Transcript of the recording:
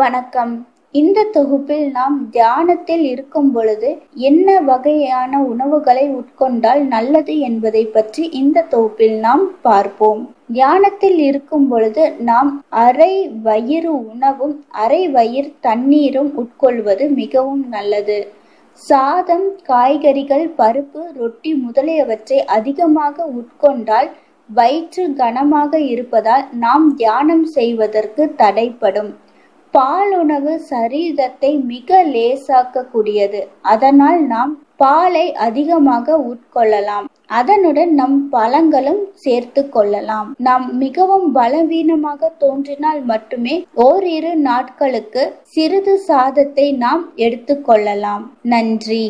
வணக்கம். இந்த தொகுப்பில் நாம் தியானத்தில் இருக்கும் பொழுது என்ன வகையான உணவுகளை உட்கொண்டால் நல்லது என்பதை பற்றி இந்த தொகுப்பில் நாம் பார்ப்போம். தியானத்தில் இருக்கும் பொழுது நாம் அரை வயிறு உணவும் அரை வயிறு தண்ணீரும் உட்கொள்வது மிகவும் நல்லது. சாதம், காய்கறிகள், பருப்பு, ரொட்டி முதலியவற்றை அதிகமாக உட்கொண்டால் வயிற்று கனமாக இருப்பதால் நாம் தியானம் செய்வதற்கு தடைப்படும். பால் உணவு சரீரத்தை மிக லேசாக்கக்கூடியது. அதனால் நாம் பாலை அதிகமாக உட்கொள்ளலாம். அதனுடன் நம் பழங்களும் சேர்த்து கொள்ளலாம். நாம் மிகவும் பலவீனமாக தோன்றினால் மட்டுமே ஓரிரு நாட்களுக்கு சிறிது சாதத்தை நாம் எடுத்துக்கொள்ளலாம். நன்றி.